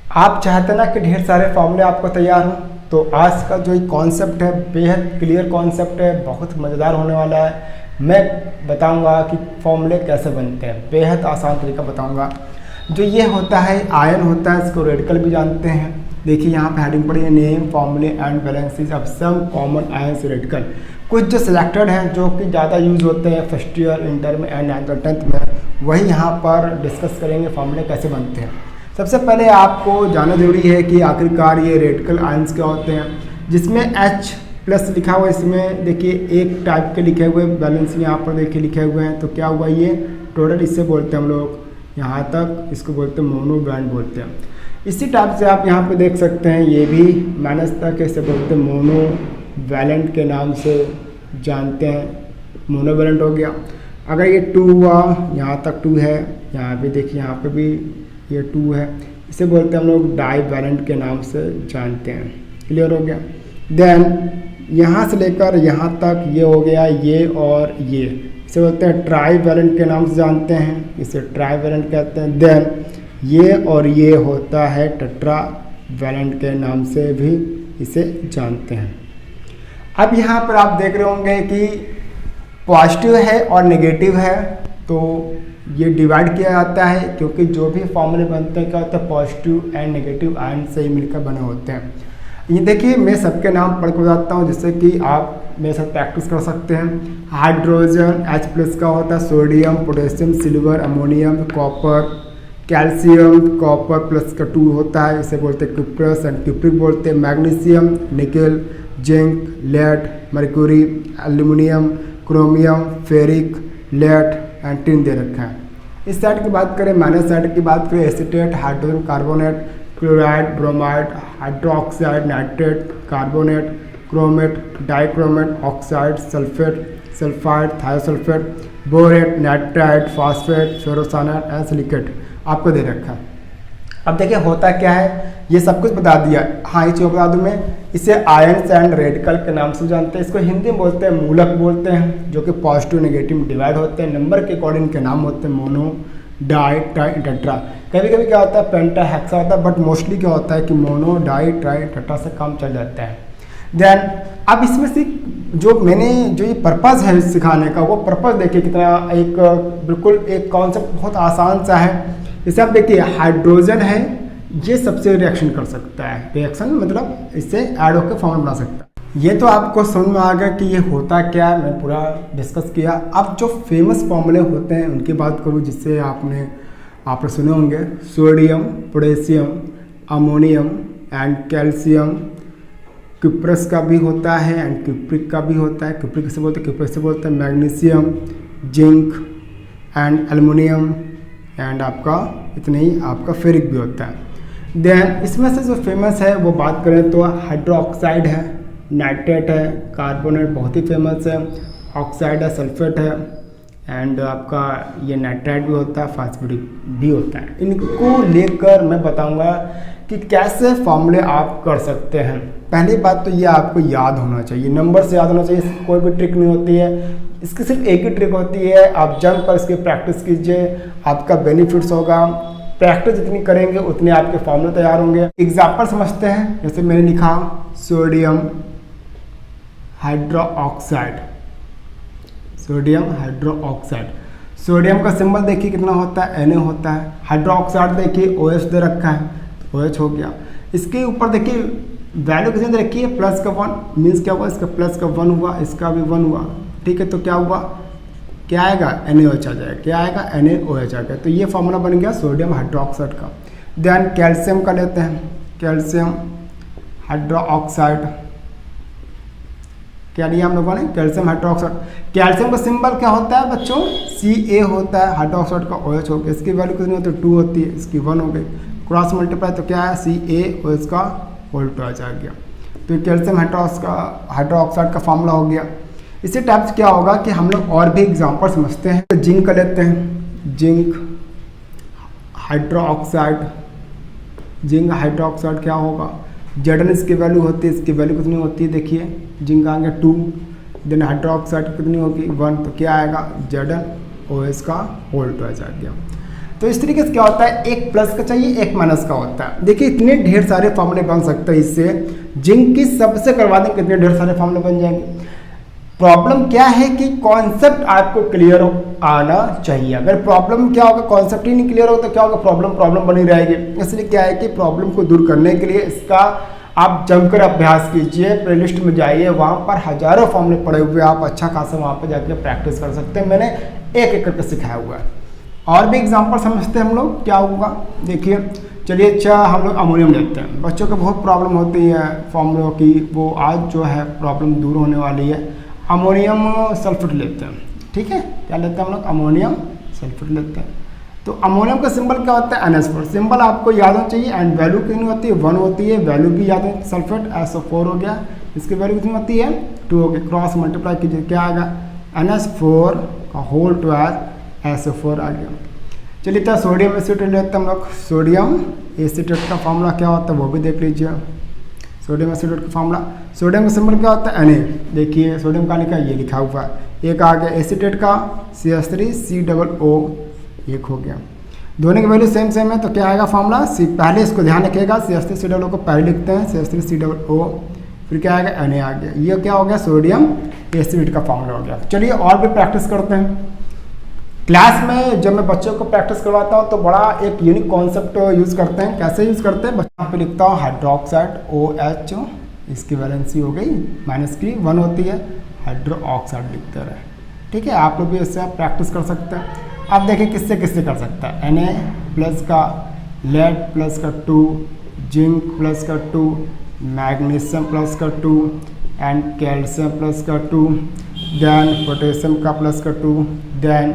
आप चाहते ना कि ढेर सारे फॉर्मूले आपको तैयार हों, तो आज का जो कॉन्सेप्ट है बेहद क्लियर कॉन्सेप्ट है, बहुत मज़ेदार होने वाला है। मैं बताऊंगा कि फॉर्मूले कैसे बनते हैं, बेहद आसान तरीका बताऊंगा। जो ये होता है आयन होता है, इसको रेडिकल भी जानते हैं। देखिए यहाँ पे हेडिंग पड़ी है name formulae and valences of some common ions radical. कुछ जो सिलेक्टेड हैं जो कि ज़्यादा यूज होते हैं फर्स्ट ईयर, इंटर में एंड 9th और 10th में, वही यहाँ पर डिस्कस करेंगे फॉर्मूले कैसे बनते हैं। सबसे पहले आपको जानना जरूरी है कि आखिरकार ये रेडिकल आयंस क्या होते हैं। जिसमें H प्लस लिखा हुआ है, इसमें देखिए एक टाइप के लिखे हुए बैलेंस यहाँ पर देखिए लिखे हुए हैं, तो क्या हुआ ये टोटल, इससे बोलते हैं हम लोग यहाँ तक, इसको बोलते हैं मोनो बैंड बोलते हैं। इसी टाइप से आप यहाँ पे देख सकते हैं ये भी माइनस तक, इसे बोलते हैं मोनो वैलेंट के नाम से जानते हैं, मोनो वैलेंट हो गया। अगर ये 2 हुआ, यहाँ तक 2 है, यहाँ पे देखिए यहाँ पे भी ये 2 है, इसे बोलते हैं हम लोग डाई वैलेंट के नाम से जानते हैं। क्लियर हो गया। देन यहाँ से लेकर यहाँ तक ये हो गया ये और ये, इसे बोलते हैं ट्राई वैलेंट के नाम से जानते हैं, इसे ट्राई वैलेंट कहते हैं। देन ये और ये होता है टेट्रा वैलेंट के नाम से भी इसे जानते हैं। अब यहाँ पर आप देख रहे होंगे कि पॉजिटिव है और नेगेटिव है, तो ये डिवाइड किया जाता है क्योंकि जो भी फॉर्मूले बनते हैं क्या होता है पॉजिटिव एंड नेगेटिव आयन से ही मिलकर बने होते हैं। ये देखिए मैं सबके नाम पढ़ के बताता हूँ जिससे कि आप मेरे साथ प्रैक्टिस कर सकते हैं। हाइड्रोजन H प्लस का होता है sodium, potassium, silver, ammonium, copper, calcium, copper plus का 2 होता है, इसे बोलते हैं क्यूप्रस एंड क्यूप्रिक बोलते हैं। Magnesium, nickel, zinc, lead, mercury, aluminium, chromium, ferric, lead and tin दे रखा है। इस साइड की बात करें, माइनस साइड की बात करें, acetate, hydrogen carbonate, chloride, bromide, hydroxide, nitrate, carbonate, chromate, dichromate, oxide, sulphate, sulphide, thiosulphate, borate, nitride, phosphate, ferrocyanide and silicate आपको दे रखा है। अब देखिए होता क्या है, ये सब कुछ बता दिया। हाँ ये चीज़ बता दूँ मैं, इसे आयंस एंड रेडिकल के नाम से जानते हैं। इसको हिंदी में बोलते हैं मूलक बोलते हैं, जो कि पॉजिटिव नेगेटिव डिवाइड होते हैं। नंबर के अकॉर्डिंग के नाम होते हैं मोनो, डाई, ट्राई, टेट्रा। कभी कभी क्या होता है पेंटा, हेक्सा होता है, बट मोस्टली क्या होता है कि मोनो, डाई, ट्राई, टेट्रा से काम चल जाता है। देन अब इसमें से जो मैंने जो ये पर्पज़ है सिखाने का, वो पर्पज़ देखिए कितना एक बिल्कुल एक कॉन्सेप्ट बहुत आसान सा है। जैसे आप देखिए हाइड्रोजन है, ये सबसे रिएक्शन कर सकता है, रिएक्शन मतलब इससे ऐड होकर फॉर्मूला बना सकता है। ये तो आपको समझ में आ गया कि ये होता क्या है, मैं पूरा डिस्कस किया। अब जो फेमस फॉर्मूले होते हैं उनकी बात करूँ जिससे आपने सुने होंगे, sodium, potassium, ammonium and calcium, cuprous का भी होता है एंड क्यूप्रिक का भी होता है। क्यूप्रिक से बोलते हैं, क्यूप्रस से बोलते हैं magnesium, zinc and aluminium and आपका इतने ही आपका फेरिक भी होता है। देन इसमें से जो फेमस है वो बात करें तो हाइड्रोक्साइड है, नाइट्रेट है, कार्बोनेट बहुत ही फेमस है, ऑक्साइड है, सल्फेट है एंड आपका ये नाइट्राइड भी होता है, फास्फोरिक भी होता है। इनको लेकर मैं बताऊंगा कि कैसे फॉर्मूले आप कर सकते हैं। पहली बात तो ये आपको याद होना चाहिए, नंबर से याद होना चाहिए, इसकी कोई भी ट्रिक नहीं होती है, इसकी सिर्फ एक ही ट्रिक होती है, आप जम कर इसकी प्रैक्टिस कीजिए, आपका बेनिफिट्स होगा। प्रैक्टिस जितनी करेंगे उतने आपके फॉर्मूले तैयार होंगे। एग्जाम्पल समझते हैं, जैसे मैंने लिखा sodium hydroxide, sodium hydroxide, sodium का सिंबल देखिए कितना होता है, Na होता है। हाइड्रोक्साइड देखिए OH दे रखा है, OH हो गया। इसके ऊपर देखिए वैल्यू कितनी दे रखी है, प्लस का 1 मीन्स क्या हुआ, इसका प्लस का 1 हुआ, इसका भी 1 हुआ, ठीक है। तो क्या हुआ, क्या आएगा, NaOH आ जाएगा, क्या आएगा, NaOH आ गया। तो ये फॉर्मूला बन गया सोडियम हाइड्रोक्साइड का। देन कैल्शियम का लेते हैं, कैल्शियम हाइड्रोक्साइड, क्या लिया हम लोगों ने, कैल्शियम हाइड्रोक्साइड। कैल्शियम का सिंबल क्या होता है बच्चों, Ca होता है, हाइड्रोक्साइड का OH हो गया, इसकी वैल्यू कितनी होती है 2 होती है, इसकी 1 हो गई, क्रॉस मल्टीप्लाई तो क्या है CaOH का होल 2 आ गया। तो कैल्शियम हाइड्रोक्साइड का फॉर्मूला हो गया। इसी टाइप से क्या होगा कि हम लोग और भी एग्जांपल समझते हैं। तो जिंक का लेते हैं, जिंक हाइड्रोक्साइड, जिंक हाइड्रोक्साइड क्या होगा, Zn इसकी वैल्यू होती है, इसकी वैल्यू कितनी होती है देखिए, जिंक आ गया 2, देन हाइड्रोक्साइड कितनी होगी 1, तो क्या आएगा, Zn OH का होल 2 आ गया। तो इस तरीके से क्या होता है, एक प्लस का चाहिए एक माइनस का होता है। देखिए इतने ढेर सारे फॉर्मूले बन सकते हैं इससे, जिंक की सबसे करवा दें कितने ढेर सारे फॉर्मूले बन जाएंगे। प्रॉब्लम क्या है कि कॉन्सेप्ट आपको क्लियर आना चाहिए। अगर प्रॉब्लम क्या होगा, कॉन्सेप्ट ही नहीं क्लियर हो तो क्या होगा, प्रॉब्लम बनी रहेगी। इसलिए क्या है कि प्रॉब्लम को दूर करने के लिए इसका आप जमकर अभ्यास कीजिए, प्लेलिस्ट में जाइए, वहाँ पर हजारों फॉर्मूले पड़े हुए, आप अच्छा खासा वहाँ पर जाकर प्रैक्टिस कर सकते हैं। मैंने एक एक करके सिखाया हुआ है। और भी एग्जाम्पल समझते हैं हम लोग क्या होगा। देखिए चलिए, अच्छा हम लोग अमोनियम लेते हैं। बच्चों को बहुत प्रॉब्लम होती है फॉर्मूलों की, वो आज जो है प्रॉब्लम दूर होने वाली है। अमोनियम सल्फेट लेते हैं, ठीक है, क्या लेते हैं हम लोग, अमोनियम सल्फेट लेते हैं। तो अमोनियम का सिंबल क्या होता है, NH4। सिंबल आपको याद होना चाहिए, एंड वैल्यू कितनी होती है, 1 होती है, वैल्यू भी याद है। सल्फेट SO4 हो गया, इसकी वैल्यू कितनी होती है, 2 हो गई। क्रॉस मल्टीप्लाई कीजिए, क्या आएगा, NH4 का होल ट्वेल्व SO4 आ गया। चलिए तो सोडियम एसीटेट लेते हैं हम लोग। सोडियम एसीटेट का फॉर्मूला क्या होता है वो भी देख लीजिए। सोडियम एसीटेट का फॉर्मूला, सोडियम का सिंबल क्या होता है, Na। देखिए सोडियम का का ये लिखा हुआ है। एक आ गया एसीटेट का CH3COO, एक हो गया। दोनों की वैल्यू सेम है तो क्या आएगा फॉर्मूला, पहले इसको ध्यान रखिएगा, CH3COO को पहले लिखते हैं, CH3COO, फिर क्या आएगा, Na आ गया। ये क्या हो गया, सोडियम एसीटेट का फॉर्मूला हो गया। चलिए और भी प्रैक्टिस करते हैं। क्लास में जब मैं बच्चों को प्रैक्टिस करवाता हूँ तो बड़ा एक यूनिक कॉन्सेप्ट यूज़ करते हैं। कैसे यूज़ करते हैं, यहाँ पे लिखता हूँ हाइड्रोक्साइड OH, इसकी वैलेंसी हो गई माइनस की 1 होती है, हाइड्रो ऑक्साइड लिखते रहे, ठीक है। आप लोग भी इससे आप प्रैक्टिस कर सकते हैं। अब देखिए किससे किससे कर सकता है, Na प्लस का, लेड प्लस का 2, जिंक प्लस का 2, मैग्नीशियम प्लस का 2 एंड कैल्शियम प्लस का 2, देन पोटेशियम का प्लस का 2, देन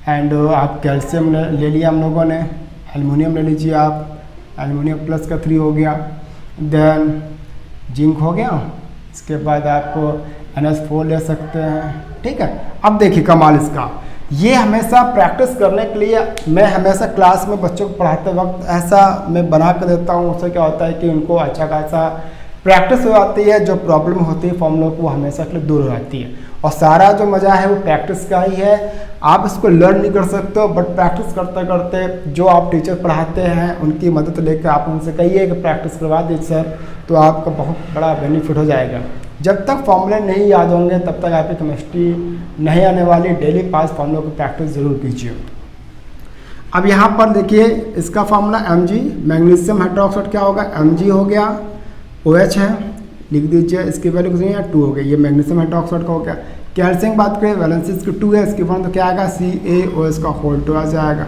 एंड आप कैल्शियम ले लिया हम लोगों ने, एल्युमिनियम ले लीजिए आप, एल्युमिनियम प्लस का 3 हो गया, देन जिंक हो गया। इसके बाद आपको NH4 ले सकते हैं, ठीक है। अब देखिए कमाल इसका, ये हमेशा प्रैक्टिस करने के लिए मैं हमेशा क्लास में बच्चों को पढ़ाते वक्त ऐसा मैं बना कर देता हूँ। उससे क्या होता है कि उनको अच्छा खासा प्रैक्टिस हो जाती है, जो प्रॉब्लम होती है फॉर्मूलों को वो हमेशा के लिए दूर हो जाती है। और सारा जो मज़ा है वो प्रैक्टिस का ही है। आप इसको लर्न नहीं कर सकते हो, बट प्रैक्टिस करते करते जो आप टीचर पढ़ाते हैं उनकी मदद लेकर आप उनसे कहिए कि प्रैक्टिस करवा दीजिए सर, तो आपका बहुत बड़ा बेनिफिट हो जाएगा। जब तक फॉर्मूले नहीं याद होंगे तब तक आपकी केमिस्ट्री नहीं आने वाली। डेली पास फॉर्मूलों की प्रैक्टिस जरूर कीजिए। अब यहाँ पर देखिए इसका फार्मूला Mg, मैग्नीशियम हाइड्रोक्साइड क्या होगा, Mg हो गया, OH है, लिख दीजिए, इसकी वैल्यू कितनी है, 2 हो गई। ये मैग्नीशियम हाइड्रोक्साइड का हो गया। कैल्शियम बात करें, वैलेंसी इसकी 2 है, इसकी फॉर्म तो क्या आएगा, CaOH का होल 2 आ जाएगा।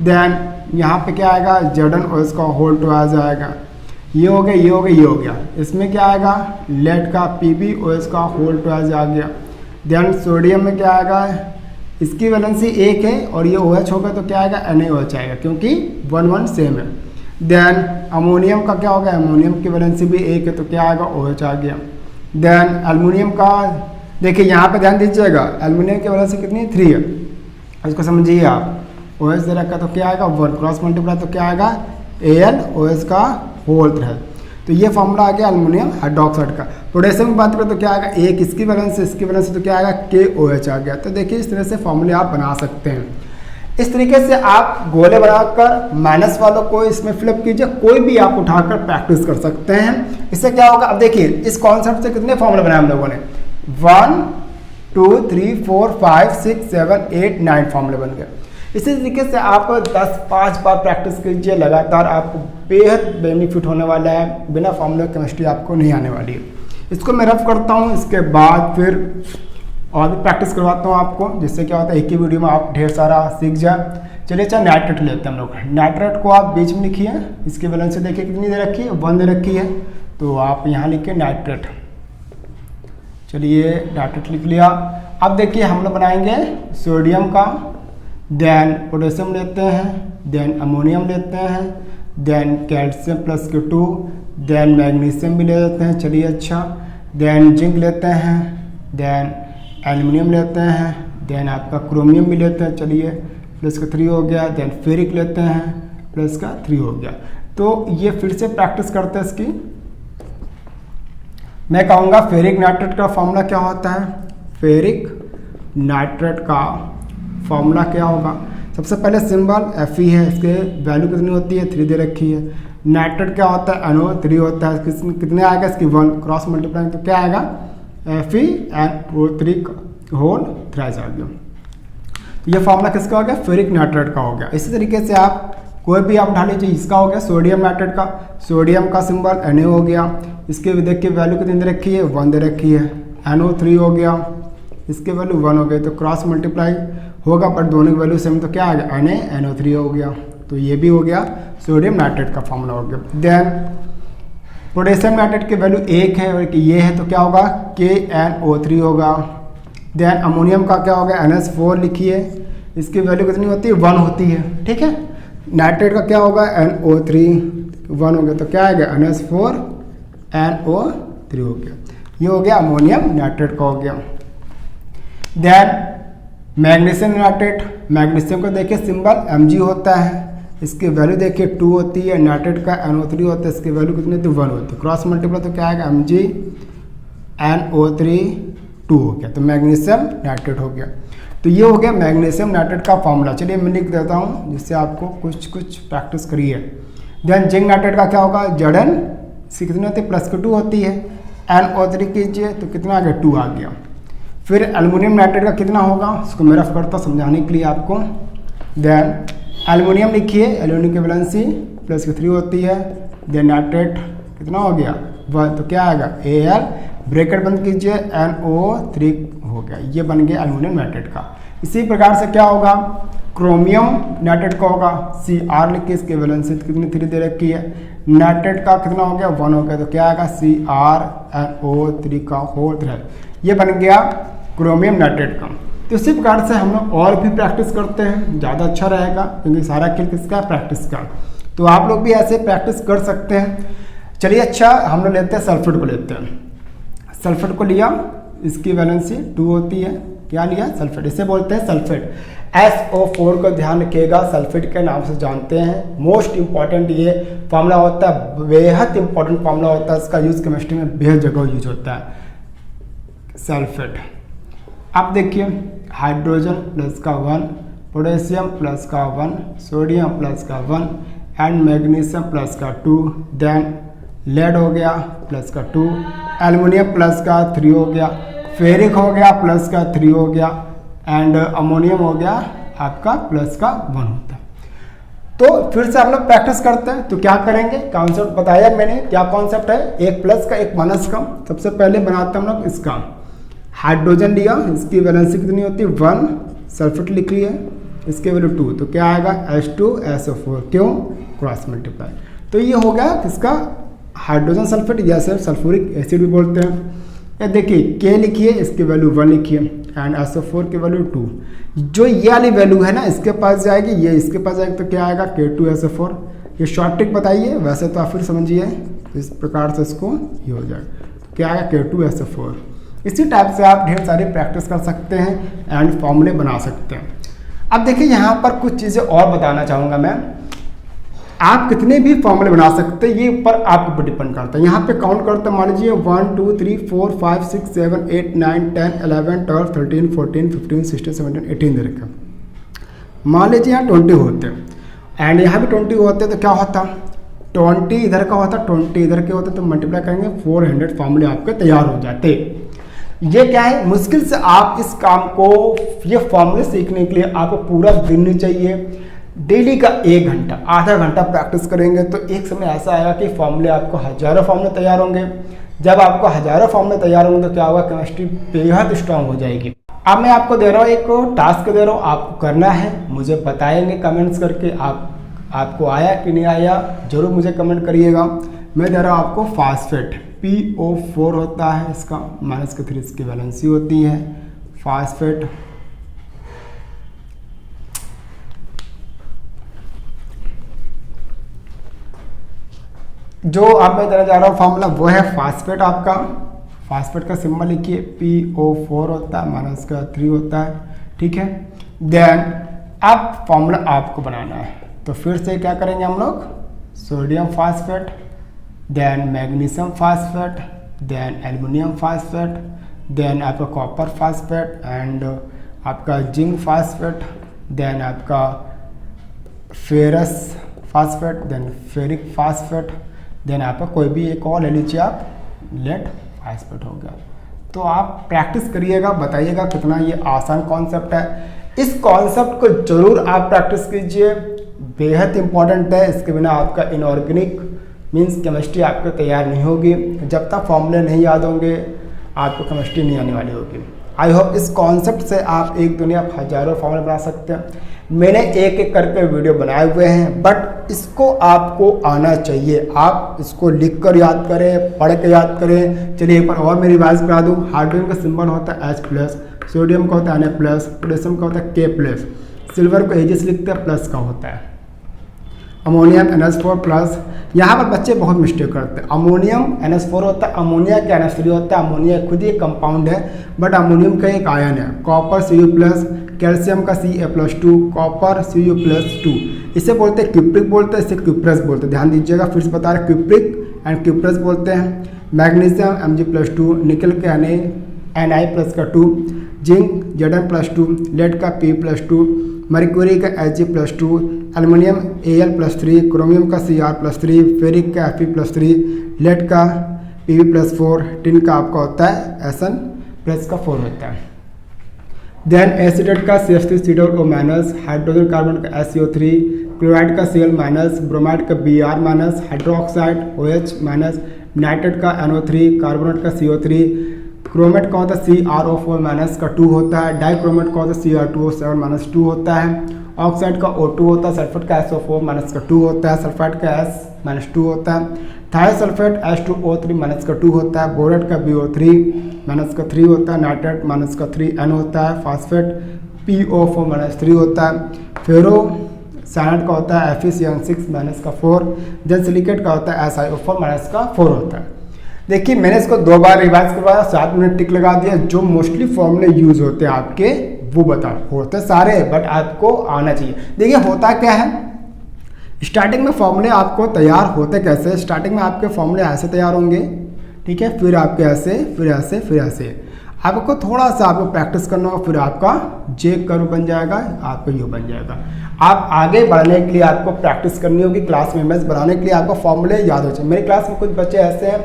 देन यहाँ पे क्या आएगा, ZnOH का होल 2 आ जाएगा। ये हो गया, ये हो गया, ये हो गया। इसमें क्या आएगा, लेड का PbOH का होल 2 आ गया। देन सोडियम में क्या आएगा, इसकी वैलेंसी 1 है और ये OH होगा तो क्या आएगा, NaOH आएगा, क्योंकि 1 सेम है। देन अमोनियम का क्या होगा, अमोनियम की वैलेंसी भी 1 है तो क्या आएगा, OH आ गया। देन एल्युमिनियम का देखिए यहाँ पे ध्यान दीजिएगा, एल्युमिनियम की वैलेंसी कितनी है, 3 है, इसको समझिए आप। OH दे रखा तो क्या आएगा, 1 क्रॉस मल्टीप्लाई तो क्या आएगा, AlOH का होल 3 है। तो ये फॉर्मूला आ गया एल्युमिनियम हाइड्रोक्साइड का। पोटेशियम की बात करें तो क्या आएगा, 1 इसकी वैलेंसी तो क्या आएगा, KOH आ गया। तो देखिए इस तरह से फॉर्मूले आप बना सकते हैं। इस तरीके से आप गोले बनाकर माइनस वालों को इसमें फिलअप कीजिए, कोई भी आप उठाकर प्रैक्टिस कर सकते हैं। इससे क्या होगा, अब देखिए इस कॉन्सेप्ट से कितने फॉर्मूले बनाए हम लोगों ने, 1 2 3 4 5 6 7 8 9 फॉर्मूले बन गए। इसी तरीके से आप 10-5 बार प्रैक्टिस कीजिए लगातार, आपको बेहद बेनिफिट होने वाला है। बिना फॉर्मूले केमिस्ट्री आपको नहीं आने वाली है। इसको मैं रफ करता हूँ, इसके बाद फिर और भी प्रैक्टिस करवाता हूँ आपको, जिससे क्या होता है एक ही वीडियो में आप ढेर सारा सीख जाए। चलिए अच्छा नाइट्रेट लेते हैं हम लोग। नाइट्रेट को आप बीच में लिखिए, इसकी वैलेंसी देखिए कितनी दे रखी है, 1 दे रखी है, तो आप यहाँ लिखिए नाइट्रेट। चलिए नाइट्रेट लिख लिया। अब देखिए हम लोग बनाएंगे सोडियम का, देन पोटेशियम लेते हैं, देन अमोनियम लेते हैं, देन कैल्शियम प्लस के 2, देन मैग्नीशियम भी ले लेते हैं। चलिए अच्छा, देन जिंक लेते हैं, देन एल्युमिनियम लेते हैं, देन आपका क्रोमियम भी लेते हैं। चलिए प्लस का 3 हो गया, देन फेरिक लेते हैं, प्लस का 3 हो गया। तो ये फिर से प्रैक्टिस करते हैं इसकी। मैं कहूँगा फेरिक नाइट्रेट का फॉर्मूला क्या होता है, फेरिक नाइट्रेट का फॉर्मूला क्या होगा, सबसे पहले सिंबल Fe है, इसके वैल्यू कितनी होती है 3 दे रखी है। नाइट्रेट क्या होता है NO3 होता है, कितने आएगा इसकी 1 क्रॉस मल्टीप्लाई तो क्या आएगा FeNO3 होल थ्राइस आ गया। तो ये फॉर्मूला किसका हो गया फेरिक नाइट्रेट का हो गया। इसी तरीके से आप कोई भी आप उठा लीजिए, इसका हो गया सोडियम नाइट्रेट का, सोडियम का सिंबल Na हो गया, इसके देखिए वैल्यू कितनी दे रखी है 1 दे रखी है। NO3 हो गया, इसके वैल्यू 1 हो गई, तो क्रॉस मल्टीप्लाई होगा पर दोनों की वैल्यू सेम, तो क्या आ गया NaNO3 हो गया। तो ये भी हो गया सोडियम नाइट्रेट का फॉर्मूला हो गया। देन पोटेशियम नाइट्रेट की वैल्यू 1 है और ये है तो क्या होगा KNO3 होगा। देन अमोनियम का क्या होगा NS4 लिखिए, इसकी वैल्यू कितनी होती है 1 होती है, ठीक है। नाइट्रेट का क्या होगा NO3 1 हो गया, तो क्या आएगा NS4 NO3 हो गया। ये हो गया अमोनियम नाइट्रेट का हो गया। देन मैग्नीशियम नाइट्रेट, मैग्नीशियम का देखिए सिंबल Mg होता है, इसकी वैल्यू देखिए 2 होती है। नाइट्रेट का NO3 होता है, इसकी वैल्यू कितनी होती है 1 होती है। क्रॉस मल्टीप्लाई तो क्या आएगा Mg NO3 2 हो गया, तो मैग्नीशियम नाइट्रेट हो गया। तो ये हो गया मैग्नीशियम नाइट्रेट का फॉर्मूला। चलिए मैं लिख देता हूँ जिससे आपको कुछ प्रैक्टिस करिए। देन जिंक नाइट्रेट का क्या होगा Zn कितनी होती है +2 होती है। NO3 कीजिए तो कितना आ गया 2 आ गया। फिर एल्युमिनियम नाइट्रेट का कितना होगा, उसको मैं रफ करता समझाने के लिए आपको। देन एल्युमिनियम लिखिए, एल्युमिनियम की वैलेंसी +3 होती है। देन नाइट्रेट कितना हो गया 1, तो क्या आएगा Al ब्रैकेट बंद कीजिए NO3 हो गया। ये बन गया एल्युमिनियम नाइट्रेट का। इसी प्रकार से क्या होगा क्रोमियम नाइट्रेट का होगा Cr लिखिए, इसकी वैलेंसी कितनी 3 दे रखी है। नाइट्रेट का कितना हो गया 1 हो गया, तो क्या आएगा CrNO3 का होल थ्राइस। ये बन गया क्रोमियम नाइट्रेट का। तो इसी प्रकार से हम लोग और भी प्रैक्टिस करते हैं, ज़्यादा अच्छा रहेगा क्योंकि सारा खेल किसका प्रैक्टिस का। तो आप लोग भी ऐसे प्रैक्टिस कर सकते हैं। चलिए अच्छा हम लोग लेते हैं सल्फेट को लेते हैं। सल्फेट को लिया, इसकी वैलेंसी 2 होती है। क्या लिया सल्फेट, इसे बोलते हैं सल्फेट। SO4 को ध्यान रखिएगा, सल्फेट के नाम से जानते हैं। मोस्ट इंपॉर्टेंट ये फार्मूला होता है, बेहद इंपॉर्टेंट फार्मूला होता है। इसका यूज़ केमिस्ट्री में बेहद जगह यूज होता है सल्फेट। अब देखिए हाइड्रोजन प्लस का 1, पोटेशियम प्लस का 1, सोडियम प्लस का 1 एंड मैग्नीशियम प्लस का 2। देन लेड हो गया प्लस का 2, एल्युमिनियम प्लस का 3 हो गया, फेरिक हो गया प्लस का 3 हो गया एंड अमोनियम हो गया आपका प्लस का 1 होता है। तो फिर से हम लोग प्रैक्टिस करते हैं। तो क्या करेंगे, कॉन्सेप्ट बताया मैंने, क्या कॉन्सेप्ट है, एक प्लस का एक माइनस का। सबसे पहले बनाते हैं हम लोग इसका। हाइड्रोजन लिया, इसकी वैलेंसी कितनी होती है 1, सल्फेट लिख लिया, इसके वैल्यू 2, तो क्या आएगा H2SO4, क्यों क्रॉस मल्टीप्लाई। तो ये हो गया किसका हाइड्रोजन सल्फेट, या सिर्फ सल्फ्यूरिक एसिड भी बोलते हैं। ये देखिए K लिखिए, इसकी वैल्यू 1 लिखिए एंड SO4 की वैल्यू 2। जो ये वाली वैल्यू है ना इसके पास जाएगी, ये इसके पास जाएगी, तो क्या आएगा K2SO4। ये शॉर्ट ट्रिक बताइए, वैसे तो आप फिर समझिए, इस प्रकार से इसको ये हो जाएगा, तो क्या आएगा K2SO4। इसी टाइप से आप ढेर सारी प्रैक्टिस कर सकते हैं एंड फॉर्मूले बना सकते हैं। अब देखिए यहाँ पर कुछ चीज़ें और बताना चाहूँगा मैं। आप कितने भी फॉर्मूले बना सकते हैं, ये ऊपर आपके ऊपर डिपेंड करता है। यहाँ पे काउंट करते हैं, मान लीजिए 1 2 3 4 5 6 7 8 9 10 11 12 13 14 15 16 17 18 दे रखा। मान लीजिए यहाँ 20 होते हैं एंड यहाँ भी 20 होते हैं, तो क्या होता 20 इधर का होता 20 इधर के होते, तो मल्टीप्लाई करेंगे 400 फॉर्मूले आपके तैयार हो जाते। ये क्या है, मुश्किल से आप इस काम को, ये फॉर्मूले सीखने के लिए आपको पूरा दिन नहीं चाहिए, डेली का 1 घंटा आधा घंटा प्रैक्टिस करेंगे तो एक समय ऐसा आएगा कि फॉर्मूले आपको हजारों फॉर्मूले तैयार होंगे। जब आपको हजारों फॉर्मूले तैयार होंगे तो क्या होगा, केमिस्ट्री बेहद स्ट्रांग हो जाएगी। अब मैं आपको दे रहा हूँ, एक टास्क दे रहा हूँ, आपको करना है, मुझे बताएंगे कमेंट्स करके आपको आया कि नहीं आया, जरूर मुझे कमेंट करिएगा। मैं दे रहा हूँ आपको फास्फेट, PO4 होता है इसका, -3 इसकी वैलेंसी होती है। फास्फेट जो आप मैं देना चाह रहा हूँ फॉर्मूला वो है फास्फेट। आपका फास्फेट का सिंबल लिखिए, PO4 होता है, -3 होता है, ठीक है। देन अब फॉर्मूला आपको बनाना है, तो फिर से क्या करेंगे हम लोग, sodium phosphate, then magnesium phosphate, then aluminium phosphate, then आपका कॉपर फास्फेट एंड आपका जिंक फास्फेट, देन आपका ferrous phosphate, then ferric phosphate, then आपका कोई भी एक और ले लीजिए आप, लेड फास्फेट हो गया। तो आप प्रैक्टिस करिएगा, बताइएगा कितना ये आसान कॉन्सेप्ट है। इस कॉन्सेप्ट को जरूर आप प्रैक्टिस कीजिए, बेहद इंपॉर्टेंट है। इसके बिना आपका इनऑर्गेनिक मीन्स केमिस्ट्री आपको तैयार नहीं होगी। जब तक फॉर्मूले नहीं याद होंगे आपको केमिस्ट्री नहीं आने वाली होगी। आई होप इस कॉन्सेप्ट से आप एक दुनिया हजारों फॉर्मूले बना सकते हैं। मैंने एक एक करके वीडियो बनाए हुए हैं, बट इसको आपको आना चाहिए। आप इसको लिख कर याद करें, पढ़ के याद करें। चलिए एक बार और मैं रिवाइज करा दूँ। हाइड्रोजन का सिंबल होता है H+, सोडियम का होता है Na+, पोटेशियम का होता है K+, सिल्वर को Ag लिखते हैं प्लस का होता है, अमोनियम NH4+। यहाँ पर बच्चे बहुत मिस्टेक करते हैं। अमोनियम NH4 होता है, अमोनिया का NH3 होता है। अमोनिया खुद ही कंपाउंड है, बट अमोनियम का एक आयन है। कॉपर Cu+, कैल्शियम का Ca+2, कॉपर Cu+2। इसे बोलते हैं क्यूप्रिक बोलते हैं, इसे क्यूप्रस बोलते हैं। ध्यान दीजिएगा, फिर से बता रहे, क्यूप्रिक एंड क्यूप्रस बोलते हैं। मैग्नीशियम Mg+2, निकल के Na+2, जिंक Zn+2, लेड का P+2, मर्क्यूरी का Ag+2, एल्युमिनियम Al+3, क्रोमियम का Cr+3, फेरिक का Fe+3, लेड का Pb+4, टिन का आपका होता है Sn+4 होता है। देन एसिडेट का CH3CO-, हाइड्रोजन कार्बन का SiO3, क्लोराइड का Cl-, ब्रोमाइड का Br-, हाइड्रोक्साइड OH-, नाइट्रेट का NO3, कार्बोनेट का CO3, क्रोमेट का होता है CrO4- का 2 होता है, डाइक्रोमेट का होता है Cr2O7- 2 होता है, ऑक्साइड का O2 होता है, सल्फेट का SO4- का 2 होता है, सल्फाइड का S-2 होता है, थायोसल्फेट H2O3- का 2 होता है, बोरेट का BO3- का 3 होता है, नाइट्रेट का 3N होता है, फास्फेट PO4- 3 होता है, फेरो साइनाइड का होता है FeCN6- का 4, देन सिलिकेट का होता है SiO4- का 4 होता है। देखिए मैंने इसको 2 बार रिवाइज करवाया, 7 मिनट टिक लगा दिया। जो मोस्टली फॉर्मूले यूज होते हैं आपके वो बता, होते सारे बट आपको आना चाहिए। देखिए होता क्या है, स्टार्टिंग में फॉर्मूले आपको तैयार होते कैसे, स्टार्टिंग में आपके फॉर्मूले ऐसे तैयार होंगे, ठीक है, फिर आपके ऐसे, फिर ऐसे, फिर ऐसे। आपको थोड़ा सा आपको प्रैक्टिस करना होगा, फिर आपका जे कर्व बन जाएगा, आपका यू बन जाएगा। आप आगे बढ़ने के लिए आपको प्रैक्टिस करनी होगी, क्लास में इमेज बनाने के लिए आपको फॉर्मूले याद हो चाहिए। मेरी क्लास में कुछ बच्चे ऐसे हैं,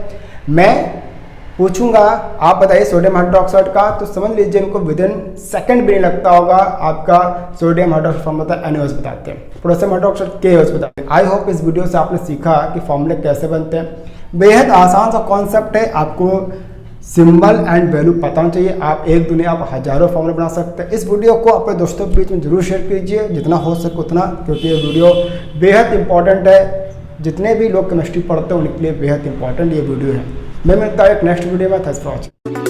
मैं पूछूंगा आप बताइए सोडियम हाइड्रोक्साइड का, तो समझ लीजिए इनको विदिन सेकंड भी नहीं लगता होगा आपका सोडियम हाइड्रोक्साइड फॉर्म होता है NaOH बताते हैं, पोटेशियम हाइड्रोक्साइड KOH बताते हैं। आई होप इस वीडियो से आपने सीखा कि फॉर्मूले कैसे बनते हैं। बेहद आसान सा कॉन्सेप्ट है, आपको सिंबल एंड वैल्यू पता होना चाहिए। आप एक दुनिया आप हजारों फॉर्मूले बना सकते हैं। इस वीडियो को अपने दोस्तों के बीच में जरूर शेयर कीजिए जितना हो सके उतना, क्योंकि ये वीडियो बेहद इंपॉर्टेंट है। जितने भी लोग केमिस्ट्री पढ़ते हैं उनके लिए बेहद इंपॉर्टेंट ये वीडियो है। मैं मिलता हूं एक नेक्स्ट वीडियो में। Thanks for watching.